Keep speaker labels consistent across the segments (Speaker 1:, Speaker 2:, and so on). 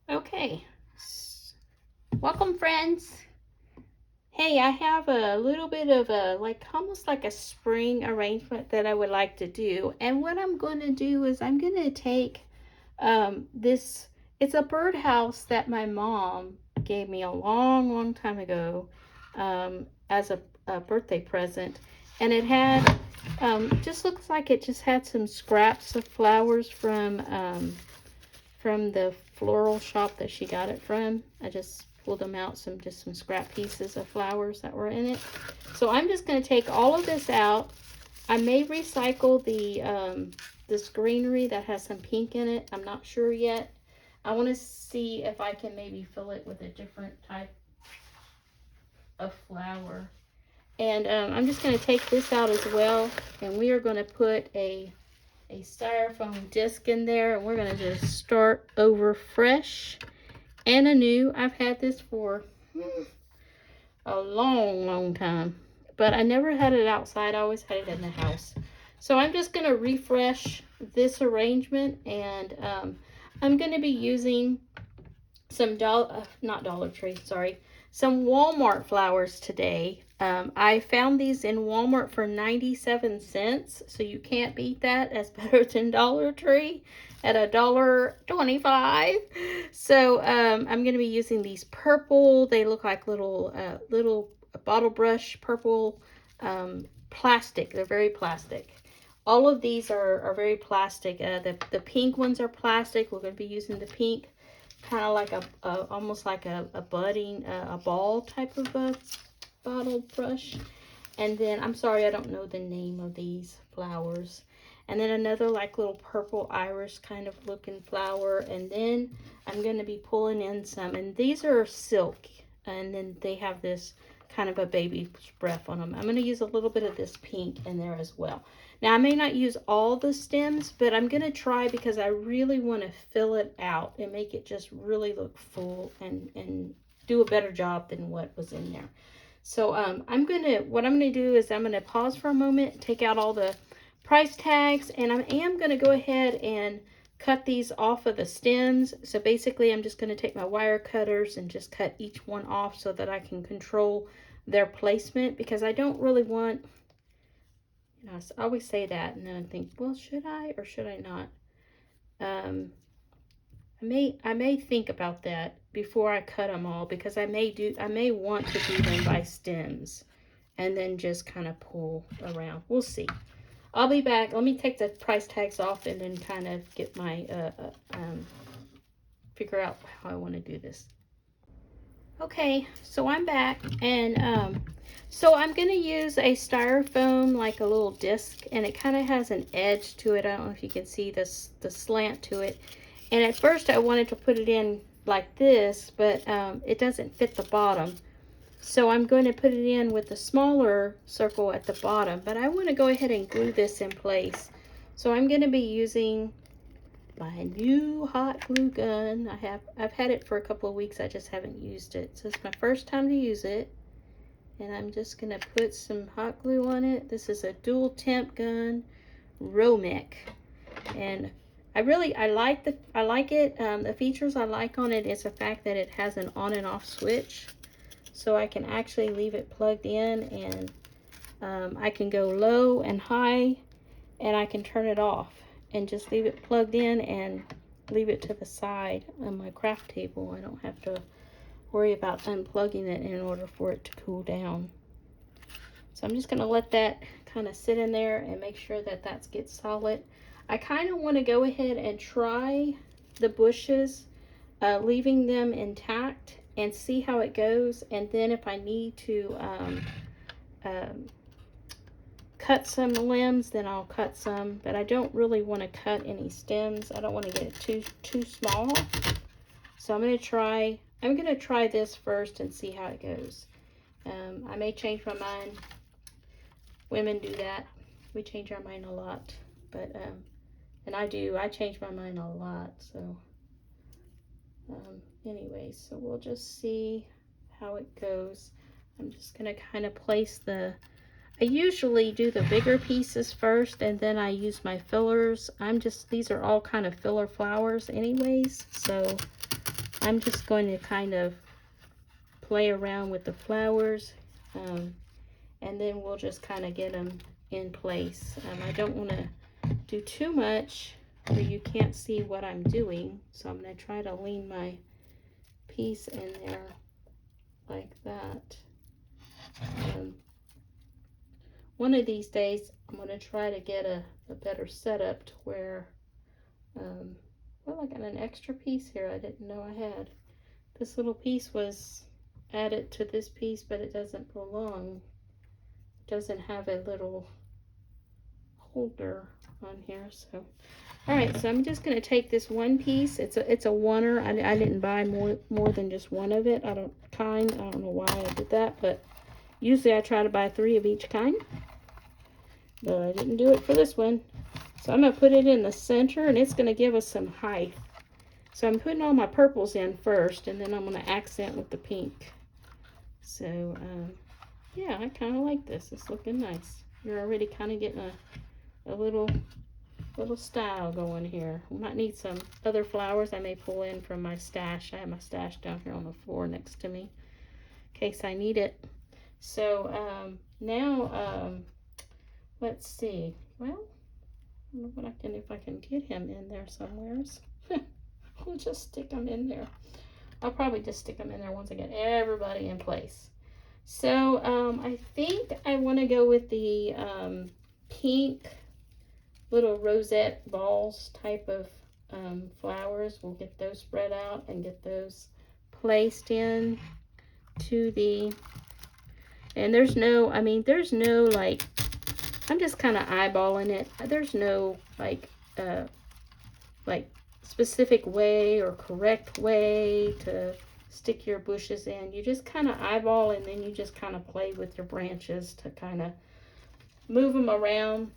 Speaker 1: Okay, welcome friends. Hey, I have a little bit of a almost like a spring arrangement that I would like to do. And what I'm going to do is I'm going to take this, it's a birdhouse that my mom gave me a long time ago as a birthday present. And it had, just looks like it just had some scraps of flowers from the floral shop that she got it from. I just pulled them out, some scrap pieces of flowers that were in it. So I'm just going to take all of this out. I may recycle this greenery that has some pink in it. I'm not sure yet. I want to see if I can maybe fill it with a different type of flower. And I'm just going to take this out as well. And we are going to put a styrofoam disc in there, and we're going to just start over fresh and anew. I've had this for a long time, but I never had it outside. I always had it in the house. So I'm just going to refresh this arrangement, and I'm going to be using some not Dollar Tree, sorry, some Walmart flowers today. I found these in Walmart for 97 cents, so you can't beat that. That's better than Dollar Tree at $1.25. So I'm going to be using these purple. They look like little bottle brush purple plastic. They're very plastic. All of these are very plastic. The pink ones are plastic. We're going to be using the pink, kind of like almost like a budding, a ball type of a bottle brush. And then, I'm sorry, I don't know the name of these flowers. And then another like little purple iris kind of looking flower. And then I'm going to be pulling in some, and these are silk. And then they have this kind of a baby breath on them. I'm going to use a little bit of this pink in there as well. Now, I may not use all the stems, but I'm going to try because I really want to fill it out and make it just really look full and do a better job than what was in there. So what I'm going to do is I'm going to pause for a moment, take out all the price tags, and I am going to go ahead and cut these off of the stems. So basically I'm just going to take my wire cutters and just cut each one off so that I can control their placement, because I don't really want, you know, I always say that and then I think, well, should I or should I not? I may think about that before I cut them all, because I may want to do them by stems and then just kind of pull around. We'll see. I'll be back. Let me take the price tags off and then kind of get my figure out how I want to do this. Okay, so I'm back, and so I'm going to use a styrofoam, like a little disc, and it kind of has an edge to it. I don't know if you can see this, the slant to it. And at first I wanted to put it in like this, but it doesn't fit the bottom. So I'm going to put it in with the smaller circle at the bottom, but I want to go ahead and glue this in place. So I'm going to be using my new hot glue gun. I've had it for a couple of weeks. I just haven't used it. So it's my first time to use it. And I'm just going to put some hot glue on it. This is a dual temp gun, Romic. And I like it. The features I like on it is the fact that it has an on and off switch. So I can actually leave it plugged in, and I can go low and high, and I can turn it off and just leave it plugged in and leave it to the side on my craft table. I don't have to worry about unplugging it in order for it to cool down. So I'm just going to let that kind of sit in there and make sure that that gets solid. I kind of want to go ahead and try the bushes, leaving them intact, and see how it goes. And then if I need to cut some limbs, then I'll cut some, but I don't really want to cut any stems. I don't want to get it too small. So I'm going to try this first and see how it goes. I may change my mind. Women do that. We change our mind a lot, but and I change my mind a lot. So anyways, so we'll just see how it goes. I'm just going to kind of place I usually do the bigger pieces first, and then I use my fillers. These are all kind of filler flowers anyways, so I'm just going to kind of play around with the flowers, and then we'll just kind of get them in place. I don't want to do too much where you can't see what I'm doing, so I'm going to try to lean my piece in there like that. One of these days I'm going to try to get a better setup to where, well, I got an extra piece here I didn't know I had. This little piece was added to this piece, but it doesn't belong. It doesn't have a little holder on here. So all right, so I'm just going to take this one piece. It's a oneer. I didn't buy more than just one of it. I don't know why I did that, but usually I try to buy 3 of each kind, but I didn't do it for this one. So I'm going to put it in the center, and it's going to give us some height. So I'm putting all my purples in first, and then I'm going to accent with the pink. So yeah, I kind of like this. It's looking nice. You're already kind of getting a little style going here. We might need some other flowers I may pull in from my stash. I have my stash down here on the floor next to me in case I need it. So now let's see. Well, I don't know what I can, if I can get him in there somewheres. We'll just stick them in there. I'll probably just stick them in there once I get everybody in place. So I think I want to go with the pink little rosette balls type of flowers. We'll get those spread out and get those placed in to the, and there's no, I mean, there's no like, I'm just kind of eyeballing it. There's no like specific way or correct way to stick your bushes in. You just kind of eyeball, and then you just kind of play with your branches to kind of move them around.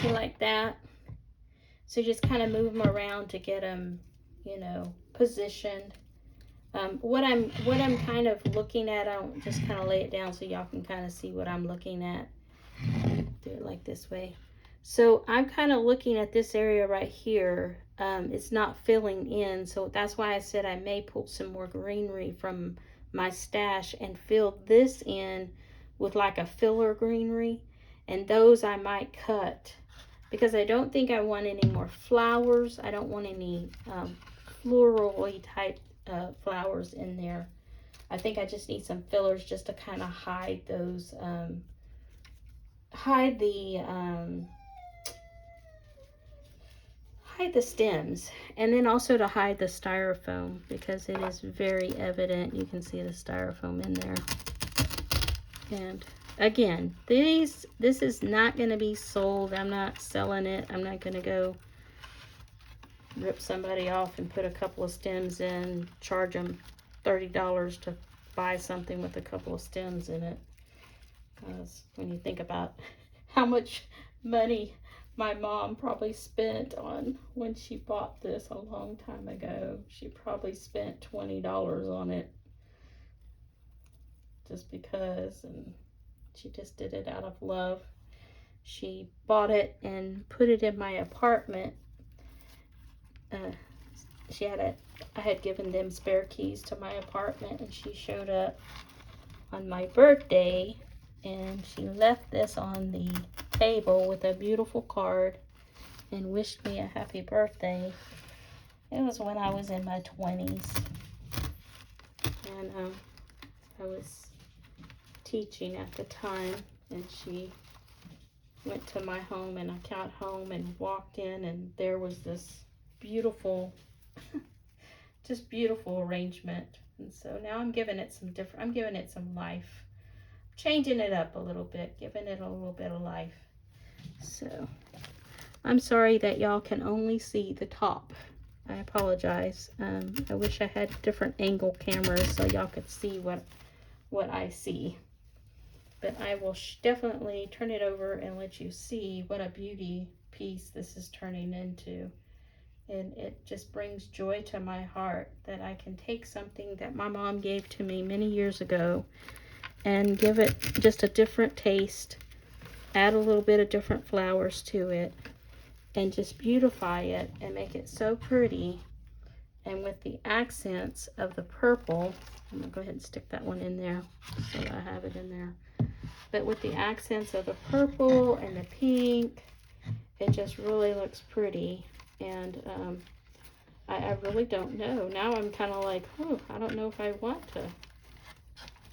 Speaker 1: See, like that. So just kind of move them around to get them, you know, positioned. What I'm kind of looking at, I'll just kind of lay it down so y'all can kind of see what I'm looking at. Do it like this way. So I'm kind of looking at this area right here. It's not filling in, so that's why I said I may pull some more greenery from my stash and fill this in with like a filler greenery, and those I might cut because I don't think I want any more flowers. I don't want any floral-y type flowers in there. I think I just need some fillers just to kind of hide those, hide the stems, and then also to hide the styrofoam because it is very evident. You can see the styrofoam in there. And again, this is not going to be sold. I'm not selling it. I'm not going to go rip somebody off and put a couple of stems in, charge them $30 to buy something with a couple of stems in it. Because when you think about how much money my mom probably spent on when she bought this a long time ago, she probably spent $20 on it just because, and she just did it out of love. She bought it and put it in my apartment. I had given them spare keys to my apartment, and she showed up on my birthday, and she left this on the table with a beautiful card and wished me a happy birthday. It was when I was in my 20s, and I was teaching at the time, and she went to my home, and I got home and walked in, and there was this beautiful just beautiful arrangement. And so now I'm giving it some life, changing it up a little bit, giving it a little bit of life. So I'm sorry that y'all can only see the top. I apologize. I wish I had different angle cameras so y'all could see what I see. But I will definitely turn it over and let you see what a beauty piece this is turning into. And it just brings joy to my heart that I can take something that my mom gave to me many years ago and give it just a different taste, add a little bit of different flowers to it, and just beautify it and make it so pretty And with the accents of the purple, I'm gonna go ahead and stick that one in there so that I have it in there. But with the accents of the purple and the pink, it just really looks pretty. And I really don't know. Now I'm kind of like, oh, I don't know if I want to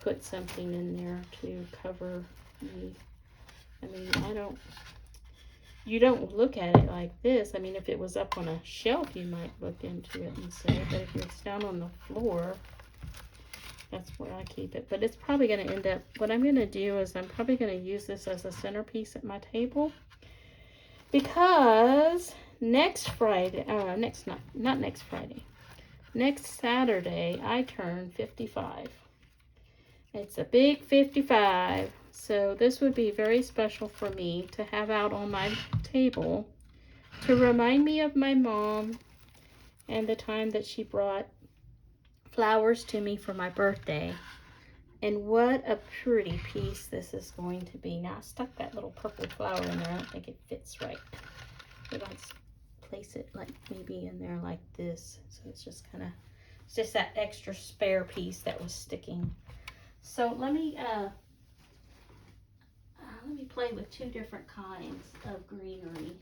Speaker 1: put something in there to cover me. I mean, you don't look at it like this. I mean, if it was up on a shelf, you might look into it and say, but if it's down on the floor, that's where I keep it. But it's probably going to end up, what I'm going to do is I'm probably going to use this as a centerpiece at my table, because next Friday, not next Friday, next Saturday, I turn 55. It's a big 55. So this would be very special for me to have out on my table to remind me of my mom and the time that she brought flowers to me for my birthday. And what a pretty piece this is going to be. Now I stuck that little purple flower in there. I don't think it fits right. But I'll place it like maybe in there like this. So it's just kind of, it's just that extra spare piece that was sticking. So let me play with two different kinds of greenery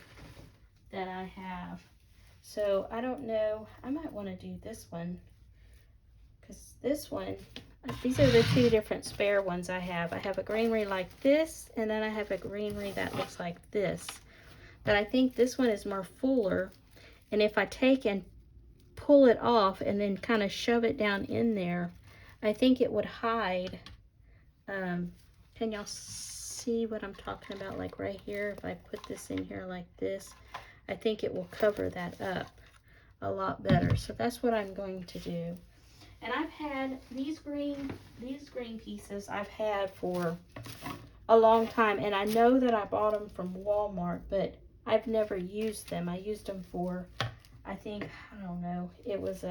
Speaker 1: that I have. So I don't know, I might want to do this one, because this one, these are the two different spare ones I have. I have a greenery like this, and then I have a greenery that looks like this. But I think this one is more fuller, and if I take and pull it off and then kind of shove it down in there, I think it would hide. Can y'all see what I'm talking about? Like right here, if I put this in here like this, I think it will cover that up a lot better. So that's what I'm going to do. And I've had these green pieces I've had for a long time, and I know that I bought them from Walmart, but I've never used them. I used them for, I think, I don't know, it was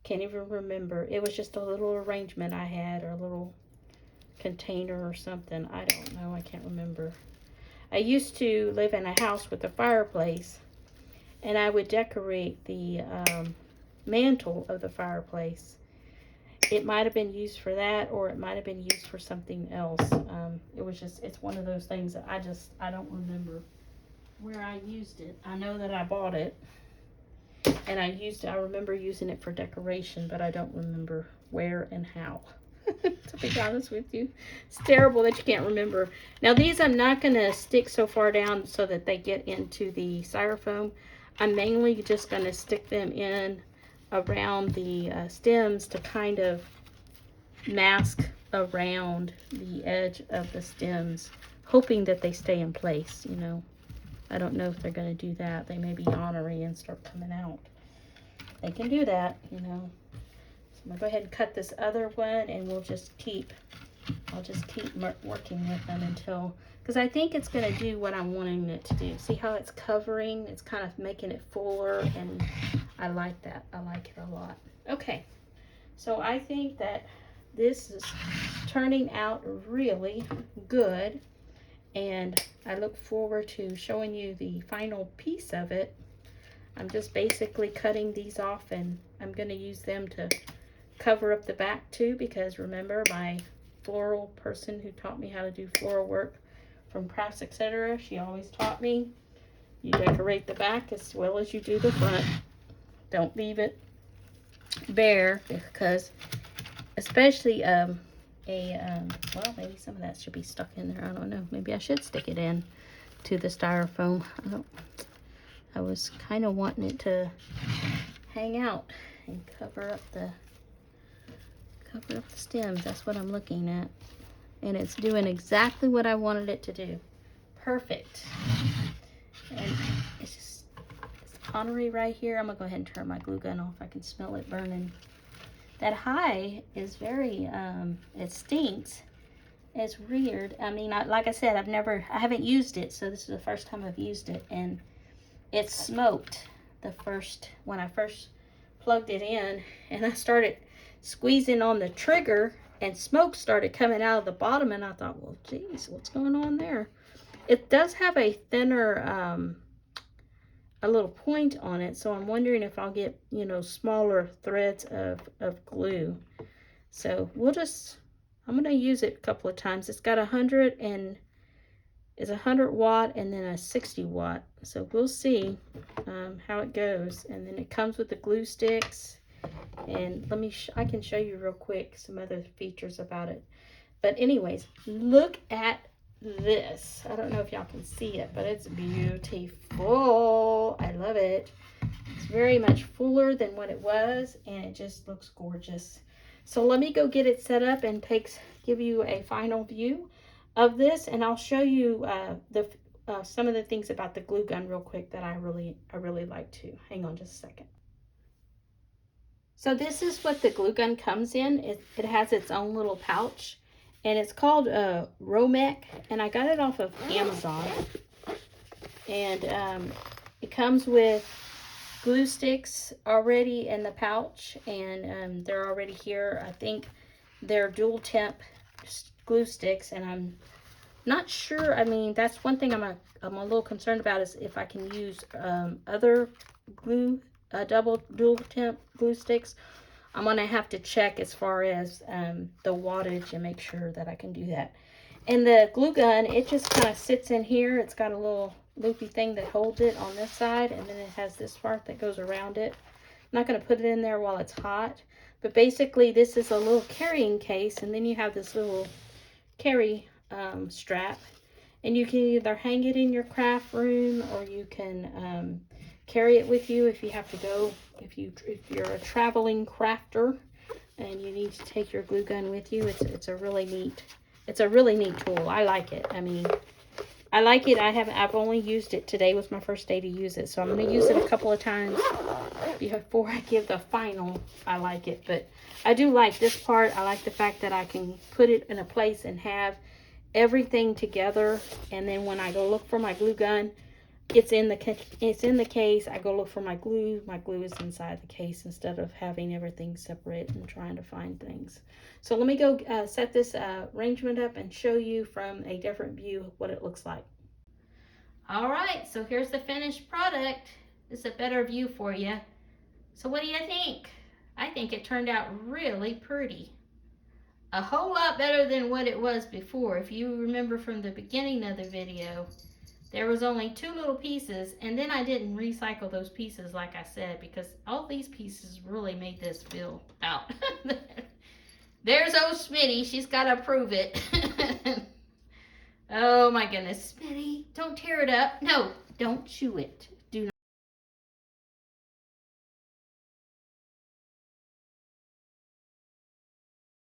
Speaker 1: can't even remember. It was just a little arrangement I had, or a little container or something. I don't know. I can't remember. I used to live in a house with a fireplace, and I would decorate the mantle of the fireplace. It might have been used for that, or it might have been used for something else. It was just, it's one of those things that I don't remember where I used it. I know that I bought it, and I remember using it for decoration, but I don't remember where and how. To be honest with you, it's terrible that you can't remember. Now these I'm not going to stick so far down so that they get into the styrofoam. I'm mainly just going to stick them in around the stems to kind of mask around the edge of the stems, hoping that they stay in place, you know. I don't know if they're going to do that. They may be ornery and start coming out. They can do that, you know. So I'm going to go ahead and cut this other one, and I'll just keep working with them until, because I think it's going to do what I'm wanting it to do. See how it's covering? It's kind of making it fuller, and I like that. I like it a lot. Okay, so I think that this is turning out really good, and I look forward to showing you the final piece of it. I'm just basically cutting these off, and I'm going to use them to cover up the back too, because remember, my floral person who taught me how to do floral work from Crafts Etc., she always taught me, you decorate the back as well as you do the front. Don't leave it bare, because especially well, maybe some of that should be stuck in there. I don't know. Maybe I should stick it in to the styrofoam. I was kind of wanting it to hang out and cover up the stems. That's what I'm looking at, and it's doing exactly what I wanted it to do. Perfect. And it's just, it's ornery right here. I'm gonna go ahead and turn my glue gun off. I can smell it burning. That high is very it stinks. It's weird. I mean, like I said, I haven't used it, so this is the first time I've used it, and it smoked when I first plugged it in, and I started squeezing on the trigger, and smoke started coming out of the bottom, and I thought, well, geez, what's going on there? It does have a thinner a little point on it, so I'm wondering if I'll get, you know, smaller threads of glue. So we'll just, I'm going to use it a couple of times. It's got 100 watt and then a 60 watt. So we'll see how it goes. And then it comes with the glue sticks. And let me, I can show you real quick some other features about it. But anyways, look at this. I don't know if y'all can see it, but it's beautiful. I love it. It's very much fuller than what it was, and it just looks gorgeous. So let me go get it set up and give you a final view of this, and I'll show you some of the things about the glue gun real quick that I really like too. Hang on just a second. So this is what the glue gun comes in. It has its own little pouch, and it's called Romec, and I got it off of Amazon. And it comes with glue sticks already in the pouch, and they're already here. I think they're dual temp glue sticks, and I'm not sure. I mean, that's one thing I'm a little concerned about, is if I can use other glue, dual temp glue sticks. I'm gonna have to check as far as the wattage and make sure that I can do that. And the glue gun, it just kind of sits in here. It's got a little loopy thing that holds it on this side, and then it has this part that goes around it. I'm not going to put it in there while it's hot, but basically this is a little carrying case, and then you have this little carry strap, and you can either hang it in your craft room, or you can carry it with you if you have to go, if you're a traveling crafter and you need to take your glue gun with you. It's a really neat tool. I like it. I mean, I like it. I've only used it. Today was my first day to use it, so I'm going to use it a couple of times before I give the final I like it. But I do like this part. I like the fact that I can put it in a place and have everything together, and then when I go look for my glue gun, it's in the case. I go look for my glue is inside the case, instead of having everything separate and trying to find things. So let me go set this arrangement up and show you from a different view what it looks like. All right, so here's the finished product. It's a better view for you. So what do you think? I think it turned out really pretty. A whole lot better than what it was before. If you remember from the beginning of the video, there was only 2 little pieces, and then I didn't recycle those pieces like I said, because all these pieces really made this fill out. There's old Smitty. She's got to prove it. Oh my goodness. Smitty, don't tear it up. No, don't chew it.